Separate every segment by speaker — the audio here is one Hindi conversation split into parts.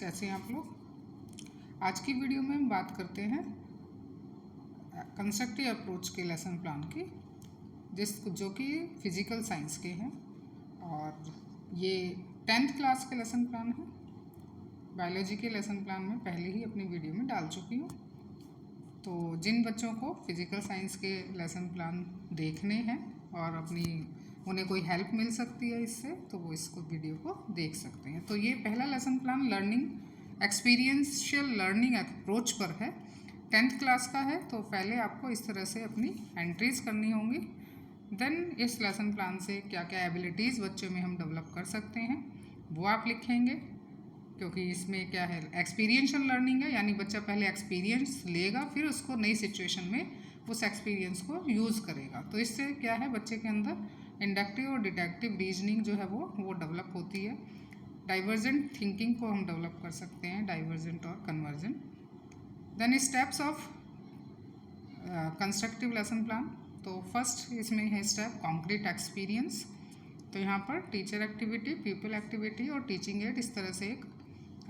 Speaker 1: कैसे हैं आप लोग। आज की वीडियो में हम बात करते हैं कंस्ट्रक्टिव अप्रोच के लेसन प्लान की, जो कि फिज़िकल साइंस के हैं और ये 10th क्लास के लेसन प्लान है। बायोलॉजी के लेसन प्लान में पहले ही अपनी वीडियो में डाल चुकी हूँ, तो जिन बच्चों को फिज़िकल साइंस के लेसन प्लान देखने हैं और उन्हें कोई हेल्प मिल सकती है इससे, तो वो इसको वीडियो को देख सकते हैं। तो ये पहला lesson plan experiential learning approach पर है, 10th क्लास का है। तो पहले आपको इस तरह से अपनी एंट्रीज करनी होंगी। देन इस लेसन प्लान से क्या क्या एबिलिटीज़ बच्चों में हम डेवलप कर सकते हैं वो आप लिखेंगे, क्योंकि इसमें क्या है, एक्सपीरियंशियल लर्निंग है, यानी बच्चा पहले एक्सपीरियंस लेगा, फिर उसको नई सिचुएशन में उस एक्सपीरियंस को यूज़ करेगा। तो इससे क्या है, बच्चे के अंदर इंडक्टिव और डिडक्टिव रीजनिंग जो है वो डेवलप होती है। डाइवर्जेंट थिंकिंग को हम डेवलप कर सकते हैं, डाइवर्जेंट और convergent. Then steps of constructive lesson plan. तो फर्स्ट इसमें है स्टेप कॉन्क्रीट एक्सपीरियंस। तो यहाँ पर टीचर एक्टिविटी, पीपल एक्टिविटी और टीचिंग एड, इस तरह से एक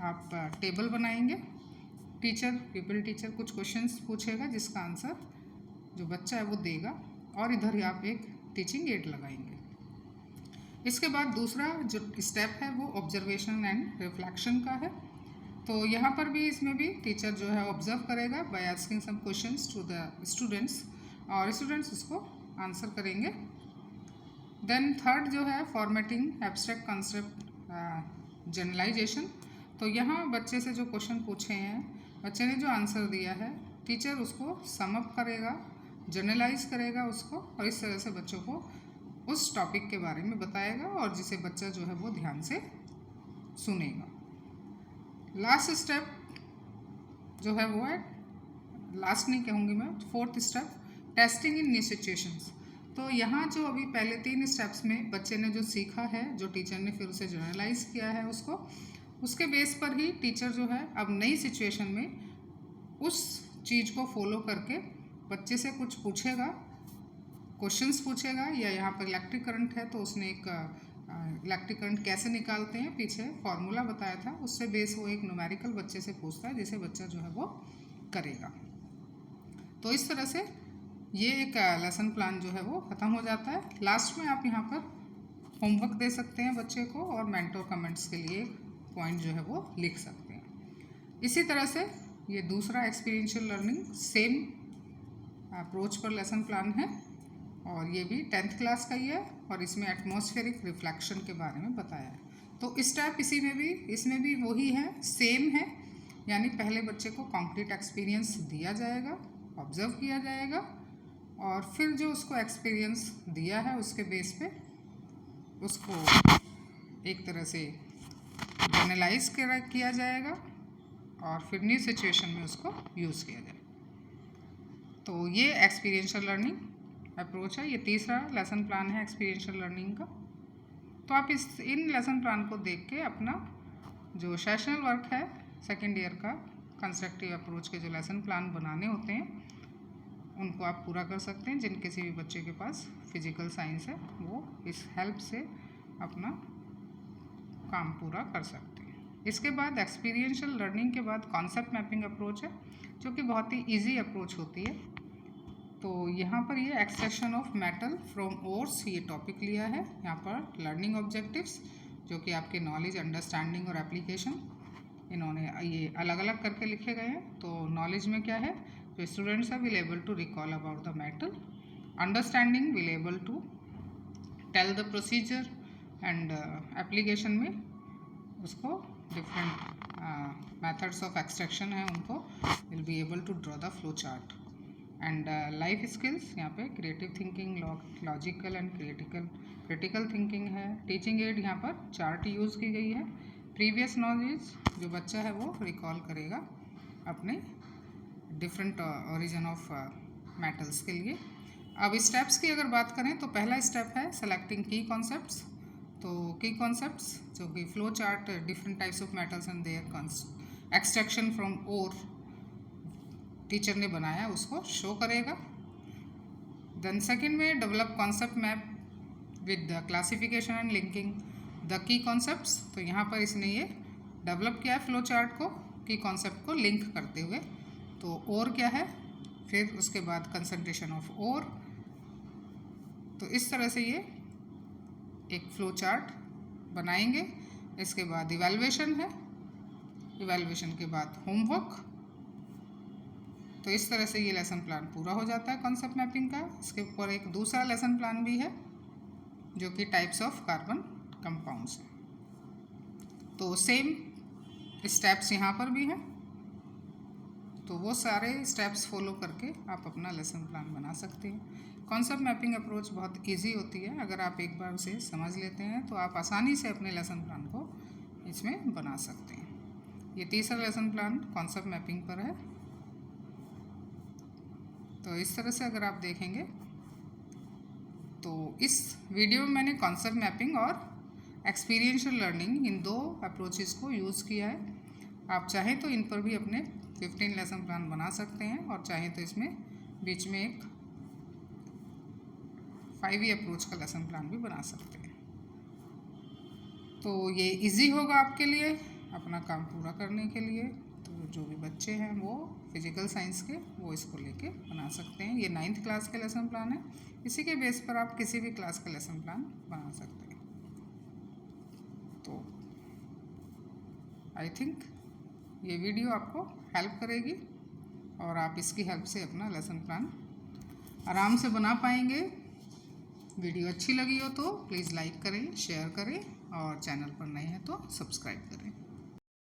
Speaker 1: आप टेबल बनाएंगे। टीचर कुछ क्वेश्चंस पूछेगा जिसका आंसर जो बच्चा है वो देगा, और इधर ही आप एक टीचिंग एड लगाएंगे। इसके बाद दूसरा जो स्टेप है वो ऑब्जर्वेशन एंड रिफ्लेक्शन का है। तो यहाँ पर भी इसमें भी टीचर जो है ऑब्जर्व करेगा by asking some questions to the students, और स्टूडेंट्स उसको आंसर करेंगे। देन थर्ड जो है फॉर्मेटिंग एब्स्ट्रैक्ट कॉन्सेप्ट जनरलाइजेशन। तो यहाँ बच्चे से जो क्वेश्चन पूछे हैं, बच्चे ने जो आंसर दिया है, टीचर उसको सम अप करेगा, जनरलाइज करेगा उसको, और इस तरह से बच्चों को उस टॉपिक के बारे में बताएगा, और जिसे बच्चा जो है वो ध्यान से सुनेगा। लास्ट स्टेप जो है वो है, लास्ट नहीं कहूँगी मैं, fourth step testing in new situations. तो यहाँ जो अभी पहले 3 स्टेप्स में बच्चे ने जो सीखा है, जो टीचर ने फिर उसे जनरलाइज किया है उसके बेस पर ही टीचर जो है अब नई सिचुएशन में उस चीज़ को फॉलो करके बच्चे से कुछ पूछेगा, क्वेश्चंस पूछेगा। या यहाँ पर इलेक्ट्रिक करंट है, तो उसने एक इलेक्ट्रिक करंट कैसे निकालते हैं पीछे फॉर्मूला बताया था, उससे बेस वो एक न्यूमेरिकल बच्चे से पूछता है, जिसे बच्चा जो है वो करेगा। तो इस तरह से ये एक लेसन प्लान जो है वो ख़त्म हो जाता है। लास्ट में आप यहाँ पर होमवर्क दे सकते हैं बच्चे को, और मेंटर कमेंट्स के लिए पॉइंट जो है वो लिख सकते हैं। इसी तरह से ये दूसरा एक्सपीरियंशियल लर्निंग सेम अप्रोच पर लेसन प्लान है, और ये भी 10th क्लास का ही है, और इसमें एटमॉस्फेरिक रिफ्लेक्शन के बारे में बताया है। तो स्टेप इसमें भी वही है, सेम है, यानी पहले बच्चे को कॉन्क्रीट एक्सपीरियंस दिया जाएगा, ऑब्जर्व किया जाएगा, और फिर जो उसको एक्सपीरियंस दिया है उसके बेस पे उसको एक तरह से एनालाइज किया जाएगा, और फिर न्यू सिचुएशन में उसको यूज़ किया जाएगा। तो ये एक्सपीरियंशियल लर्निंग अप्रोच है, ये तीसरा लेसन प्लान है एक्सपीरियंशियल लर्निंग का। तो आप इन लेसन प्लान को देख के अपना जो सेशनल वर्क है सेकेंड ईयर का, कंस्ट्रक्टिव अप्रोच के जो लेसन प्लान बनाने होते हैं उनको आप पूरा कर सकते हैं। जिन किसी भी बच्चे के पास फिजिकल साइंस है वो इस हेल्प से अपना काम पूरा कर सकते हैं। इसके बाद एक्सपीरियंशियल लर्निंग के बाद कॉन्सेप्ट मैपिंग अप्रोच है, जो कि बहुत ही ईजी अप्रोच होती है। तो यहाँ पर ये extraction of metal from ores ये टॉपिक लिया है। यहाँ पर लर्निंग ऑब्जेक्टिव्स जो कि आपके नॉलेज, अंडरस्टैंडिंग और एप्लीकेशन, इन्होंने ये अलग अलग करके लिखे गए हैं। तो नॉलेज में क्या है, जो स्टूडेंट्स है will able to recall about the metal, understanding will able to tell the procedure, and application में उसको डिफरेंट मेथड्स ऑफ एक्सट्रैक्शन है उनको will be able to draw the flow chart. And life skills, यहाँ पे creative thinking, logical and critical thinking है। टीचिंग एड, यहाँ पर चार्ट यूज़ की गई है। प्रीवियस नॉलेज, जो बच्चा है वो रिकॉल करेगा अपने डिफरेंट ओरिजिन ऑफ मेटल्स के लिए। अब स्टेप्स की अगर बात करें तो पहला स्टेप है सेलेक्टिंग की कॉन्सेप्ट्स। तो की कॉन्सेप्ट्स जो कि flow chart, different types of metals and their extraction from ore teacher ने बनाया उसको शो करेगा। देन सेकेंड में develop concept map with the classification and linking the key concepts. तो यहाँ पर इसने ये डेवलप किया है फ्लो चार्ट को कि कॉन्सेप्ट को लिंक करते हुए। तो और क्या है, फिर उसके बाद कंसंट्रेशन ऑफ और। तो इस तरह से ये एक फ्लो चार्ट बनाएंगे। इसके बाद इवैल्यूएशन है, इवैल्यूएशन के बाद होमवर्क। तो इस तरह से ये लेसन प्लान पूरा हो जाता है कॉन्सेप्ट मैपिंग का। इसके ऊपर एक दूसरा लेसन प्लान भी है जो कि टाइप्स ऑफ कार्बन कंपाउंड्स है। तो सेम स्टेप्स यहाँ पर भी हैं, तो वो सारे स्टेप्स फॉलो करके आप अपना लेसन प्लान बना सकते हैं। कॉन्सेप्ट मैपिंग अप्रोच बहुत इजी होती है, अगर आप एक बार उसे समझ लेते हैं तो आप आसानी से अपने लेसन प्लान को इसमें बना सकते हैं। ये तीसरा लेसन प्लान कॉन्सेप्ट मैपिंग पर है। तो इस तरह से अगर आप देखेंगे तो इस वीडियो में मैंने कॉन्सेप्ट मैपिंग और एक्सपीरियंशियल लर्निंग इन दो अप्रोचेस को यूज़ किया है। आप चाहें तो इन पर भी अपने 15 लेसन प्लान बना सकते हैं और चाहें तो इसमें बीच में एक 5E अप्रोच का लेसन प्लान भी बना सकते हैं। तो ये इजी होगा आपके लिए अपना काम पूरा करने के लिए। तो जो भी बच्चे हैं वो फिजिकल साइंस के, वो इसको लेके बना सकते हैं। ये 9th क्लास के लेसन प्लान है, इसी के बेस पर आप किसी भी क्लास का लेसन प्लान बना सकते हैं। तो आई थिंक ये वीडियो आपको हेल्प करेगी और आप इसकी हेल्प से अपना लेसन प्लान आराम से बना पाएंगे। वीडियो अच्छी लगी हो तो प्लीज़ लाइक करें, शेयर करें और चैनल पर नए हैं तो सब्सक्राइब करें।